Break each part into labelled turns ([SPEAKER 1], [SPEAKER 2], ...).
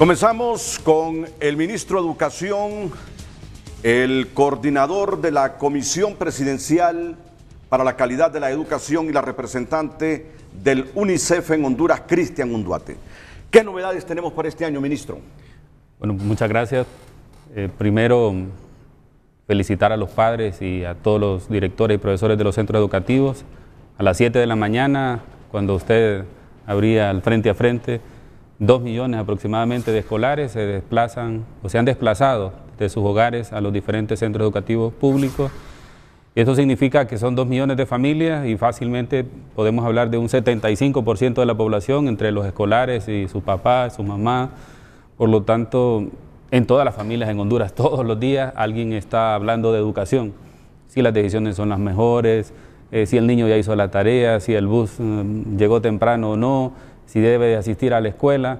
[SPEAKER 1] Comenzamos con el ministro de Educación, el coordinador de la Comisión Presidencial para la Calidad de la Educación y la representante del UNICEF en Honduras, Cristian Unduate. ¿Qué novedades tenemos para este año, ministro?
[SPEAKER 2] Bueno, muchas gracias. Primero, felicitar a los padres y a todos los directores y profesores de los centros educativos. A las 7 de la mañana, cuando usted abría el frente a frente, 2 millones aproximadamente de escolares se desplazan o se han desplazado de sus hogares a los diferentes centros educativos públicos. Y esto significa que son 2 millones de familias y fácilmente podemos hablar de un 75% de la población entre los escolares y sus papás, sus mamás. Por lo tanto, en todas las familias en Honduras, todos los días alguien está hablando de educación. Si las decisiones son las mejores, si el niño ya hizo la tarea, si el bus llegó temprano o no, si debe de asistir a la escuela.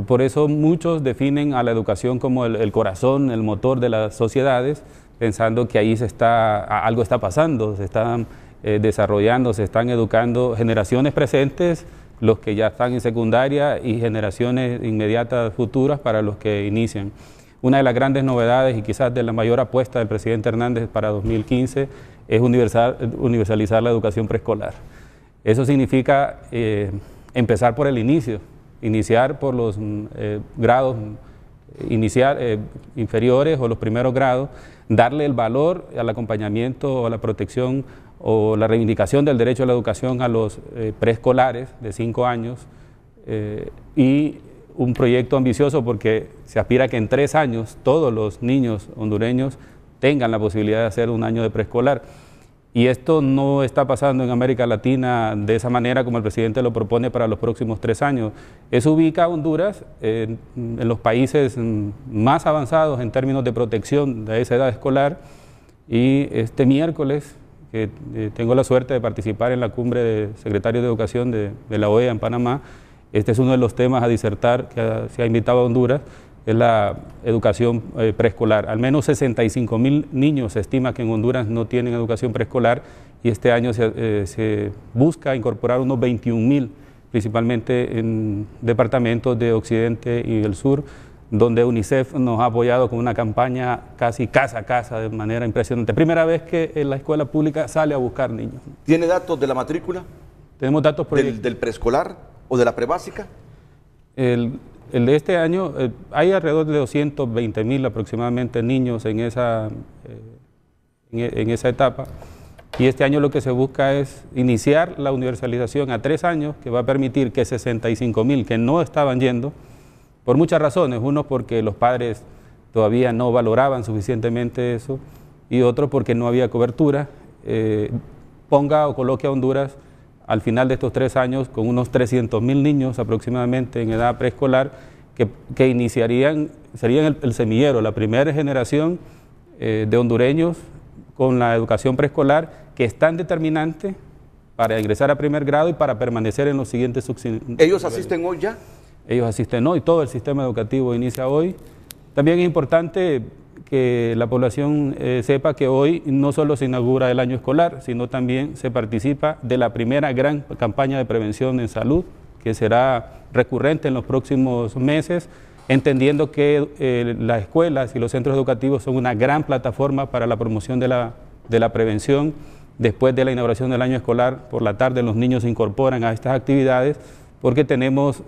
[SPEAKER 2] Por eso muchos definen a la educación como el corazón, el motor de las sociedades, pensando que ahí algo está pasando, se están desarrollando, se están educando generaciones presentes, los que ya están en secundaria, y generaciones inmediatas futuras para los que inician. Una de las grandes novedades y quizás de la mayor apuesta del presidente Hernández para 2015 es universalizar la educación preescolar. Eso significa empezar por el inicio, iniciar por los grados inferiores o los primeros grados, darle el valor al acompañamiento o a la protección o la reivindicación del derecho a la educación a los preescolares de 5 años y un proyecto ambicioso porque se aspira a que en 3 años todos los niños hondureños tengan la posibilidad de hacer un año de preescolar. Y esto no está pasando en América Latina de esa manera como el presidente lo propone para los próximos 3 años. Eso ubica a Honduras en los países más avanzados en términos de protección de esa edad escolar. Y este miércoles, que tengo la suerte de participar en la cumbre de secretarios de educación de la OEA en Panamá, este es uno de los temas a disertar que se ha invitado a Honduras, es la educación preescolar. Al menos 65,000 niños se estima que en Honduras no tienen educación preescolar y este año se busca incorporar unos 21,000, principalmente en departamentos de Occidente y del Sur, donde UNICEF nos ha apoyado con una campaña casi casa a casa de manera impresionante. Primera vez que la escuela pública sale a buscar niños.
[SPEAKER 1] ¿Tiene datos de la matrícula?
[SPEAKER 2] Tenemos datos
[SPEAKER 1] del preescolar o de la prebásica.
[SPEAKER 2] El de este año, hay alrededor de 220,000 aproximadamente niños en esa etapa, y este año lo que se busca es iniciar la universalización a 3 años, que va a permitir que 65,000 que no estaban yendo, por muchas razones, uno porque los padres todavía no valoraban suficientemente eso, y otro porque no había cobertura, ponga o coloque a Honduras al final de estos 3 años con unos 300,000 niños aproximadamente en edad preescolar que iniciarían, serían el semillero, la primera generación de hondureños con la educación preescolar, que es tan determinante para ingresar a primer grado y para permanecer en los siguientes subniveles.
[SPEAKER 1] ¿Ellos asisten hoy ya?
[SPEAKER 2] Ellos asisten hoy, todo el sistema educativo inicia hoy. También es importante que la población sepa que hoy no solo se inaugura el año escolar, sino también se participa de la primera gran campaña de prevención en salud, que será recurrente en los próximos meses, entendiendo que las escuelas y los centros educativos son una gran plataforma para la promoción de la prevención. Después de la inauguración del año escolar, por la tarde los niños se incorporan a estas actividades porque tenemos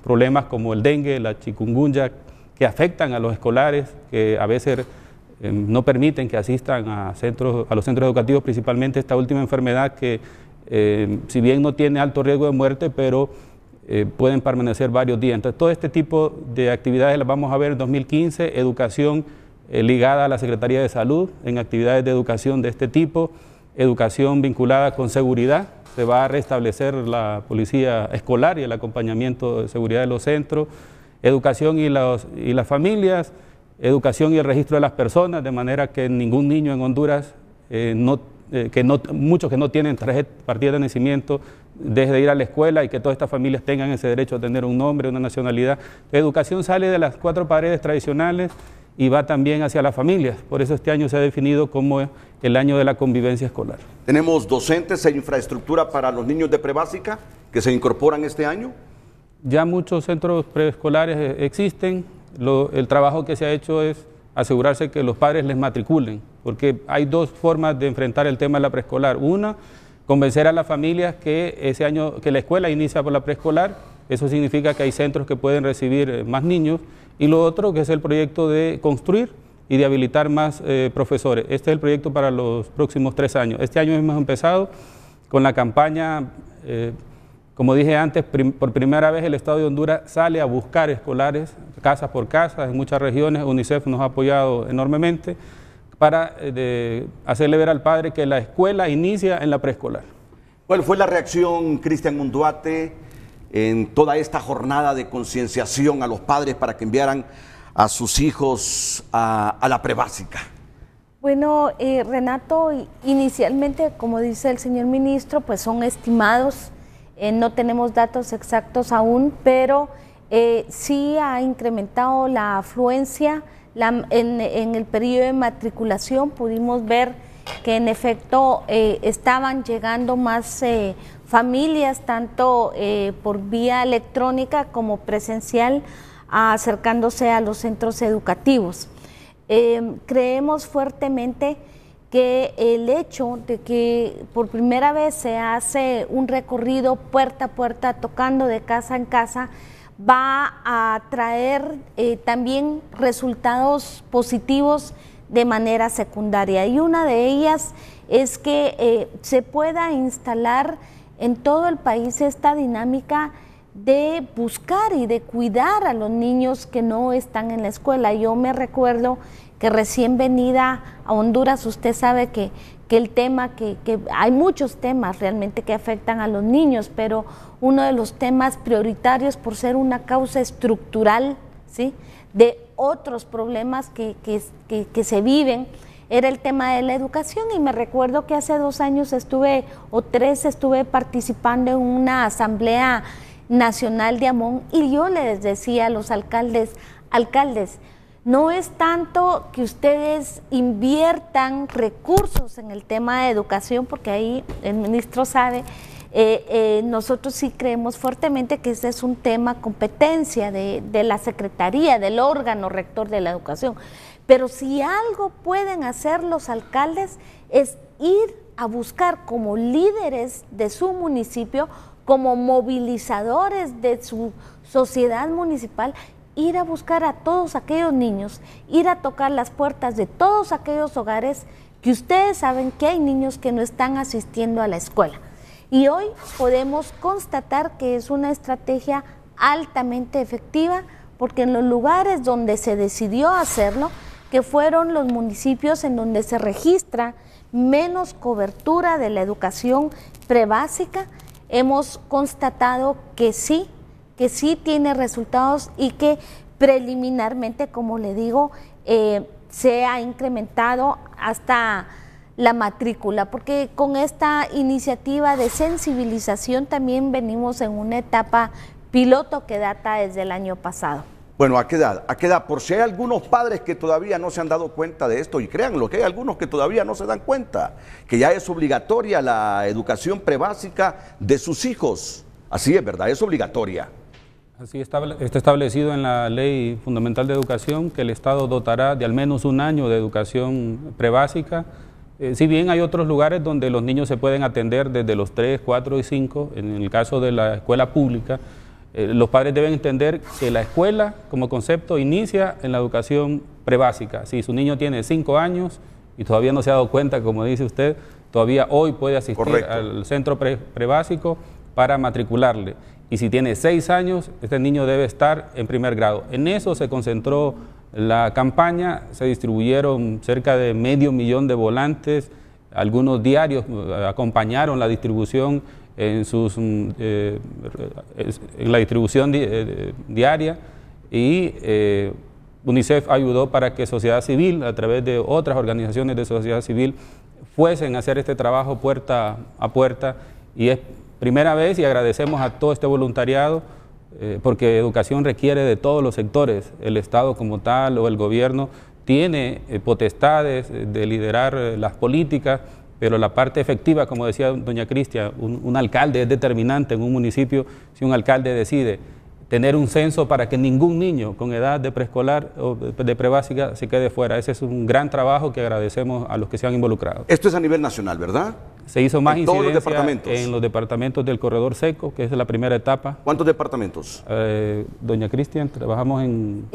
[SPEAKER 2] problemas como el dengue, la chikungunya, que afectan a los escolares, que a veces no permiten que asistan a los centros educativos, principalmente esta última enfermedad que si bien no tiene alto riesgo de muerte, pero pueden permanecer varios días. Entonces todo este tipo de actividades las vamos a ver en 2015, educación ligada a la Secretaría de Salud, en actividades de educación de este tipo, educación vinculada con seguridad, se va a restablecer la policía escolar y el acompañamiento de seguridad de los centros, educación y las familias, educación y el registro de las personas, de manera que ningún niño en Honduras, muchos que no tienen partida de nacimiento, deje de ir a la escuela y que todas estas familias tengan ese derecho a tener un nombre, una nacionalidad. La educación sale de las 4 paredes tradicionales y va también hacia las familias. Por eso este año se ha definido como el año de la convivencia escolar.
[SPEAKER 1] ¿Tenemos docentes e infraestructura para los niños de prebásica que se incorporan este año?
[SPEAKER 2] Ya muchos centros preescolares existen. El trabajo que se ha hecho es asegurarse que los padres les matriculen, porque hay dos formas de enfrentar el tema de la preescolar. Una, convencer a las familias que ese año, que la escuela inicia por la preescolar, eso significa que hay centros que pueden recibir más niños, y lo otro que es el proyecto de construir y de habilitar más profesores. Este es el proyecto para los próximos 3 años. Este año hemos empezado con la campaña, como dije antes, por primera vez el Estado de Honduras sale a buscar escolares, casa por casa, en muchas regiones. UNICEF nos ha apoyado enormemente para hacerle ver al padre que la escuela inicia en la preescolar.
[SPEAKER 1] ¿Cuál fue la reacción, Cristian Munduate, en toda esta jornada de concienciación a los padres para que enviaran a sus hijos a la prebásica?
[SPEAKER 3] Bueno, Renato, inicialmente, como dice el señor ministro, pues son estimados, no tenemos datos exactos aún, pero sí ha incrementado la afluencia. En el periodo de matriculación pudimos ver que en efecto estaban llegando más familias, tanto por vía electrónica como presencial, acercándose a los centros educativos. Creemos fuertemente que el hecho de que por primera vez se hace un recorrido puerta a puerta, tocando de casa en casa, va a traer también resultados positivos de manera secundaria, y una de ellas es que se pueda instalar en todo el país esta dinámica de buscar y de cuidar a los niños que no están en la escuela. Yo me recuerdo que recién venida a Honduras, usted sabe que el tema, que hay muchos temas realmente que afectan a los niños, pero uno de los temas prioritarios, por ser una causa estructural, ¿sí?, de otros problemas que se viven, era el tema de la educación. Y me recuerdo que hace 2 años estuve participando en una asamblea nacional de Amón, y yo les decía a los alcaldes, no es tanto que ustedes inviertan recursos en el tema de educación, porque ahí el ministro sabe, nosotros sí creemos fuertemente que ese es un tema competencia de la Secretaría, del órgano rector de la educación. Pero si algo pueden hacer los alcaldes es ir a buscar como líderes de su municipio, como movilizadores de su sociedad municipal, ir a buscar a todos aquellos niños, ir a tocar las puertas de todos aquellos hogares que ustedes saben que hay niños que no están asistiendo a la escuela. Y hoy podemos constatar que es una estrategia altamente efectiva, porque en los lugares donde se decidió hacerlo, que fueron los municipios en donde se registra menos cobertura de la educación prebásica, hemos constatado que sí tiene resultados, y que preliminarmente, como le digo, se ha incrementado hasta la matrícula, porque con esta iniciativa de sensibilización también venimos en una etapa piloto que data desde el año pasado.
[SPEAKER 1] Bueno, ¿a qué edad? Por si hay algunos padres que todavía no se han dado cuenta de esto, y créanlo que hay algunos que todavía no se dan cuenta, que ya es obligatoria la educación prebásica de sus hijos. Así es, ¿verdad? Es obligatoria.
[SPEAKER 2] Así está establecido en la Ley Fundamental de Educación que el Estado dotará de al menos 1 año de educación prebásica. Si bien hay otros lugares donde los niños se pueden atender desde los 3, 4 y 5, en el caso de la escuela pública, los padres deben entender que la escuela como concepto inicia en la educación prebásica. Si su niño tiene 5 años y todavía no se ha dado cuenta, como dice usted, todavía hoy puede asistir
[SPEAKER 1] Correcto.
[SPEAKER 2] al centro prebásico para matricularle. Y si tiene 6 años, este niño debe estar en 1er grado. En eso se concentró la campaña, se distribuyeron cerca de 500,000 de volantes, algunos diarios acompañaron la distribución en la distribución diaria, y UNICEF ayudó para que sociedad civil, a través de otras organizaciones de sociedad civil, fuesen a hacer este trabajo puerta a puerta, y es primera vez, y agradecemos a todo este voluntariado, porque educación requiere de todos los sectores. El Estado como tal o el gobierno tiene potestades de liderar las políticas, pero la parte efectiva, como decía doña Cristia, un alcalde es determinante en un municipio. Si un alcalde decide tener un censo para que ningún niño con edad de preescolar o de prebásica se quede fuera. Ese es un gran trabajo que agradecemos a los que se han involucrado.
[SPEAKER 1] Esto es a nivel nacional, ¿verdad?
[SPEAKER 2] Se hizo más
[SPEAKER 1] ¿En todos los
[SPEAKER 2] incidencia
[SPEAKER 1] departamentos?
[SPEAKER 2] en los departamentos del corredor seco, que es la primera etapa.
[SPEAKER 1] ¿Cuántos departamentos?
[SPEAKER 2] Doña Cristian, trabajamos en...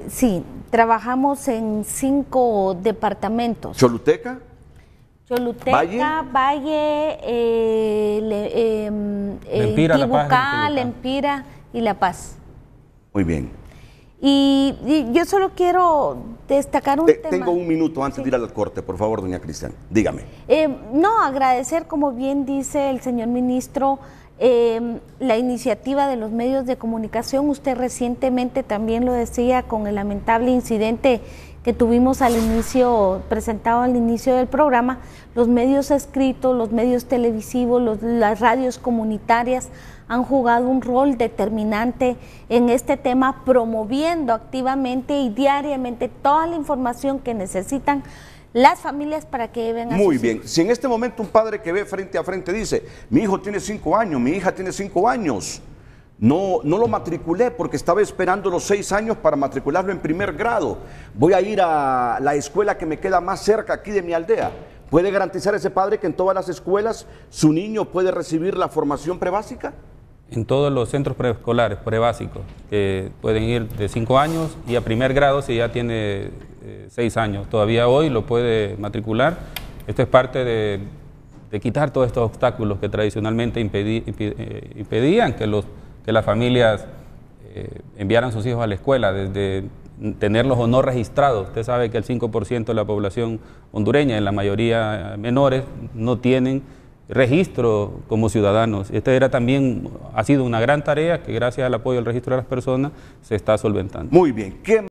[SPEAKER 3] Sí, trabajamos en 5 departamentos.
[SPEAKER 1] ¿Choluteca?
[SPEAKER 3] Choluteca, Valle,
[SPEAKER 2] Lempira, La Paz,
[SPEAKER 3] Tibucá, Lempira y La Paz.
[SPEAKER 1] Muy bien.
[SPEAKER 3] Y yo solo quiero destacar un tema.
[SPEAKER 1] Tengo un minuto antes de ir al corte, por favor, doña Cristian. Dígame.
[SPEAKER 3] No, agradecer, como bien dice el señor ministro, la iniciativa de los medios de comunicación. Usted recientemente también lo decía con el lamentable incidente que tuvimos al inicio, presentado al inicio del programa. Los medios escritos, los medios televisivos, las radios comunitarias han jugado un rol determinante en este tema, promoviendo activamente y diariamente toda la información que necesitan las familias para que lleven a
[SPEAKER 1] Muy
[SPEAKER 3] sus
[SPEAKER 1] bien.
[SPEAKER 3] hijos.
[SPEAKER 1] Si en este momento un padre que ve frente a frente dice, mi hijo tiene 5 años, mi hija tiene 5 años, no lo matriculé porque estaba esperando los 6 años para matricularlo en primer grado, voy a ir a la escuela que me queda más cerca aquí de mi aldea, ¿puede garantizar ese padre que en todas las escuelas su niño puede recibir la formación prebásica?
[SPEAKER 2] En todos los centros preescolares, prebásicos, que pueden ir de 5 años y a primer grado si ya tiene 6 años. Todavía hoy lo puede matricular. Esto es parte de quitar todos estos obstáculos que tradicionalmente impedían que las familias enviaran a sus hijos a la escuela, desde tenerlos o no registrados. Usted sabe que el 5% de la población hondureña, en la mayoría menores, no tienen registro como ciudadanos. Ha sido una gran tarea que gracias al apoyo del registro de las personas se está solventando.
[SPEAKER 1] Muy bien.